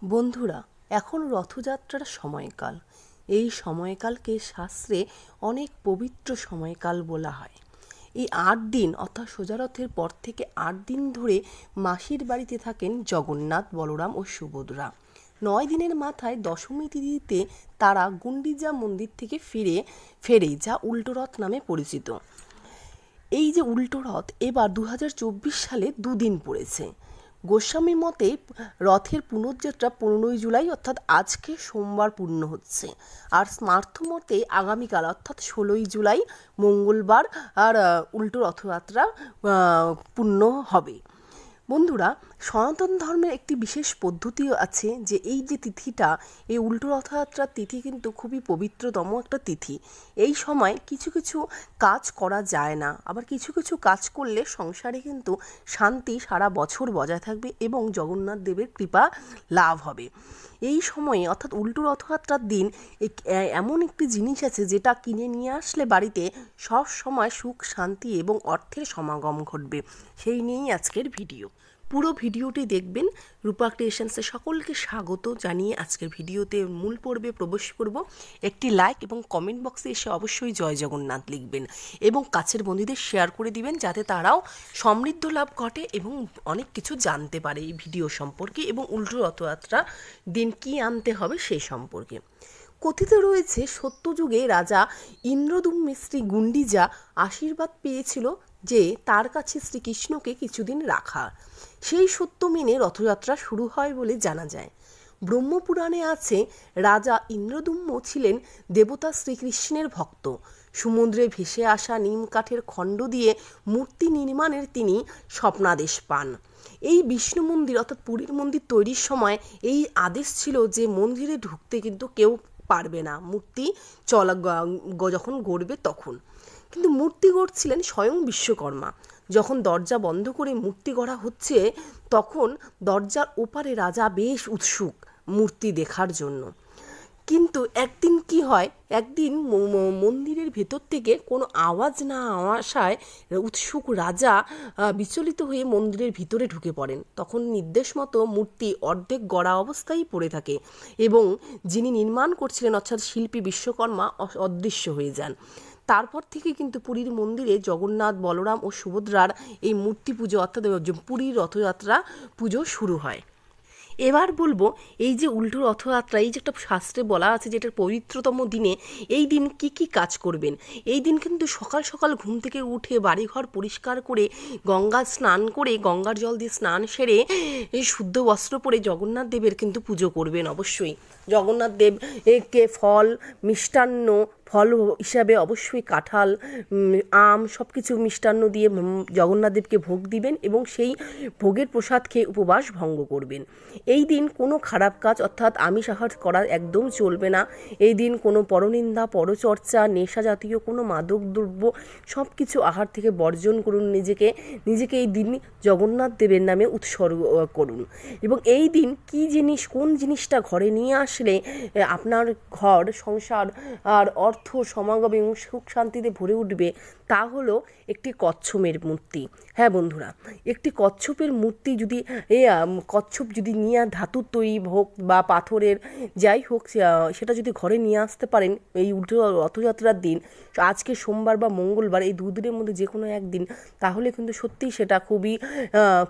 বন্ধুরা, এখন রথযাত্রার সময়কাল। এই সময়কালকে শাস্ত্রে অনেক পবিত্র সময়কাল বলা হয়। এই ৮ দিন অর্থাৎ সোজা রথের পর থেকে ৮ দিন ধরে মাসির বাড়িতে থাকেন জগন্নাথ, বলরাম ও সুভদ্রা। ৯ দিনের মাথায় দশমী তিথিতে তারা গুন্ডিচা মন্দির থেকে ফেরে যা উল্টো রথ নামে পরিচিত। এই যে উল্টো রথ এবার 2024 সালে দুদিন পড়েছে। গোস্বামী মতে রথের পুনর্যাত্রা 15ই জুলাই অর্থাৎ আজকে সোমবার পূর্ণ হচ্ছে, আর স্মার্থ মতে আগামীকাল অর্থাৎ 16ই জুলাই মঙ্গলবার আর উল্টো রথযাত্রা পূর্ণ হবে। বন্ধুরা, সনাতন ধর্মের একটি বিশেষ পদ্ধতিও আছে যে এই যে তিথিটা, এই উল্টো রথযাত্রার তিথি কিন্তু খুবই পবিত্রতম একটা তিথি। এই সময় কিছু কিছু কাজ করা যায় না, আবার কিছু কিছু কাজ করলে সংসারে কিন্তু শান্তি সারা বছর বজায় থাকবে এবং জগন্নাথ দেবের কৃপা লাভ হবে। এই সময়ে অর্থাৎ উল্টো রথযাত্রার দিন এমন একটি জিনিস আছে যেটা কিনে নিয়ে আসলে বাড়িতে সব সময় সুখ, শান্তি এবং অর্থের সমাগম ঘটবে। সেই নিয়েই আজকের ভিডিও। পুরো ভিডিওটি দেখবেন। রূপা ক্রিয়েশনসে সকলকে স্বাগত জানিয়ে আজকের ভিডিওতে মূল পর্বে প্রবেশ করব। একটি লাইক এবং কমেন্ট বক্সে এসে অবশ্যই জয় জগন্নাথ লিখবেন এবং কাছের বন্ধুদের শেয়ার করে দিবেন যাতে তারাও সমৃদ্ধ লাভ ঘটে এবং অনেক কিছু জানতে পারে এই ভিডিও সম্পর্কে এবং উল্টো রথযাত্রা দিন কী আনতে হবে সেই সম্পর্কে। কথিত রয়েছে সত্যযুগে রাজা ইন্দ্রদ্যুম্ন শ্রী গুন্ডিচা আশীর্বাদ পেয়েছিল যে তার কাছে শ্রীকৃষ্ণকে কিছুদিন রাখা। সেই সত্য মেনে রথযাত্রা শুরু হয় বলে জানা যায়। ব্রহ্মপুরাণে আছে রাজা ইন্দ্রদ্যুম্ন ছিলেন দেবতা শ্রীকৃষ্ণের ভক্ত। সমুদ্রে ভেসে আসা নিম কাঠের খণ্ড দিয়ে মূর্তি নির্মাণের তিনি স্বপ্নাদেশ পান। এই বিষ্ণু মন্দির অর্থাৎ পুরীর মন্দির তৈরির সময় এই আদেশ ছিল যে মন্দিরে ঢুকতে কিন্তু কেউ পারবে না, মূর্তি যখন গড়বে তখন। কিন্তু মূর্তি গড়ছিলেন স্বয়ং বিশ্বকর্মা। যখন দরজা বন্ধ করে মূর্তি গড়া হচ্ছে তখন দরজার ওপারে রাজা বেশ উৎসুক মূর্তি দেখার জন্য। কিন্তু একদিন কি হয়, একদিন মন্দিরের ভেতর থেকে কোনো আওয়াজ না আসায় উৎসুক রাজা বিচলিত হয়ে মন্দিরের ভিতরে ঢুকে পড়েন। তখন নির্দেশ মতো মূর্তি অর্ধেক গড়া অবস্থায় পড়ে থাকে এবং যিনি নির্মাণ করছিলেন অর্থাৎ শিল্পী বিশ্বকর্মা অদৃশ্য হয়ে যান। তারপর থেকে কিন্তু পুরীর মন্দিরে জগন্নাথ, বলরাম ও সুভদ্রার এই মূর্তি পুজো অর্থাৎ পুরীর রথযাত্রা পুজো শুরু হয়। এবার বলবো এই যে উল্টো রথযাত্রা, এই যে একটা শাস্ত্রে বলা আছে যে এটার পবিত্রতম দিনে এই দিন কি কি কাজ করবেন। এই দিন কিন্তু সকাল সকাল ঘুম থেকে উঠে বাড়িঘর পরিষ্কার করে গঙ্গা স্নান করে গঙ্গার জল দিয়ে স্নান সেরে এই শুদ্ধ বস্ত্র পরে জগন্নাথ দেবের কিন্তু পুজো করবেন অবশ্যই। জগন্নাথ দেবকে ফল, মিষ্টান্ন, ফল হিসাবে অবশ্যই কাঁঠাল, আম সব কিছু মিষ্টান্ন দিয়ে জগন্নাথ দেবকে ভোগ দিবেন এবং সেই ভোগের প্রসাদ খেয়ে উপবাস ভঙ্গ করবেন। এই দিন কোনো খারাপ কাজ অর্থাৎ আমিষ আহার করা একদম চলবে না। এই দিন কোনো পরনিন্দা, পরচর্চা, নেশা জাতীয় কোনো মাদক দ্রব্য সব কিছু আহার থেকে বর্জন করুন। নিজেকে এই দিন জগন্নাথ দেবের নামে উৎসর্গ করুন এবং এই দিন কোন জিনিসটা ঘরে নিয়ে আসলে আপনার ঘর সংসার আর অর্থ সমাগম এবং সুখ শান্তিতে ভরে উঠবে তা হলো একটি কচ্ছপের মূর্তি। হ্যাঁ বন্ধুরা, একটি কচ্ছপের মূর্তি যদি কচ্ছপ যদি নিয়ে ধাতুর তৈরি হোক বা পাথরের যাই হোক সেটা যদি ঘরে নিয়ে আসতে পারেন এই উল্টো রথযাত্রার দিন, আজকে সোমবার বা মঙ্গলবার, এই দুদিনের মধ্যে যে কোনো একদিন, তাহলে কিন্তু সত্যিই সেটা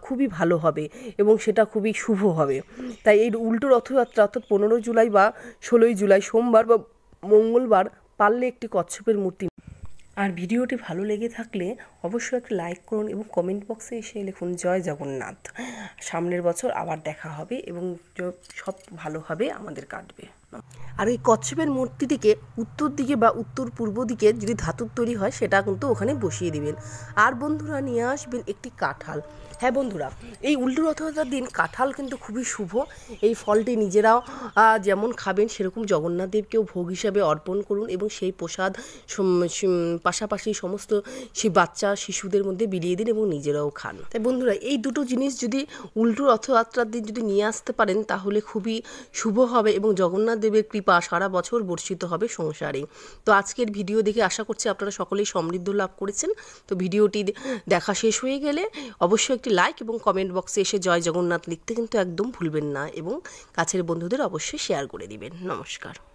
খুবই ভালো হবে এবং সেটা খুবই শুভ হবে। তাই এই উল্টো রথযাত্রা অর্থাৎ 15 জুলাই বা 16ই জুলাই সোমবার বা মঙ্গলবার পারলে একটি কচ্ছপের মূর্তি। আর ভিডিওটি ভালো লেগে থাকলে অবশ্যই একটা লাইক করুন এবং কমেন্ট বক্সে এসে লিখুন জয় জগন্নাথ। সামনের বছর আবার দেখা হবে এবং সব ভালোভাবে আমাদের কাটবে। আর এই কচ্ছপের মূর্তিটিকে উত্তর দিকে বা উত্তর পূর্ব দিকে যদি ধাতুর তৈরি হয় সেটা কিন্তু ওখানে বসিয়ে দিবেন। আর বন্ধুরা নিয়ে আসবেন একটি কাঁঠাল। হ্যাঁ বন্ধুরা, এই উল্টো রথযাত্রার দিন কাঁঠাল কিন্তু খুবই শুভ। এই ফলটি নিজেরাও যেমন খাবেন সেরকম জগন্নাথ দেবকেও ভোগ হিসাবে অর্পণ করুন এবং সেই প্রসাদ পাশাপাশি সমস্ত সেই বাচ্চা শিশুদের মধ্যে বিলিয়ে দিন এবং নিজেরাও খান। তাই বন্ধুরা, এই দুটো জিনিস যদি উল্টো রথযাত্রার দিন যদি নিয়ে আসতে পারেন তাহলে খুবই শুভ হবে এবং জগন্নাথ দেবের কৃপা সারা বছর বর্ষিত হবে সংসারে। তো আজকের ভিডিও দেখে আশা করছি আপনারা সকলেই সমৃদ্ধ লাভ করেছেন। তো ভিডিওটি দেখা শেষ হয়ে গেলে অবশ্যই একটি লাইক এবং কমেন্ট বক্সে এসে জয় জগন্নাথ লিখতে কিন্তু একদম ভুলবেন না এবং কাছের বন্ধুদের অবশ্যই শেয়ার করে দিবেন। নমস্কার।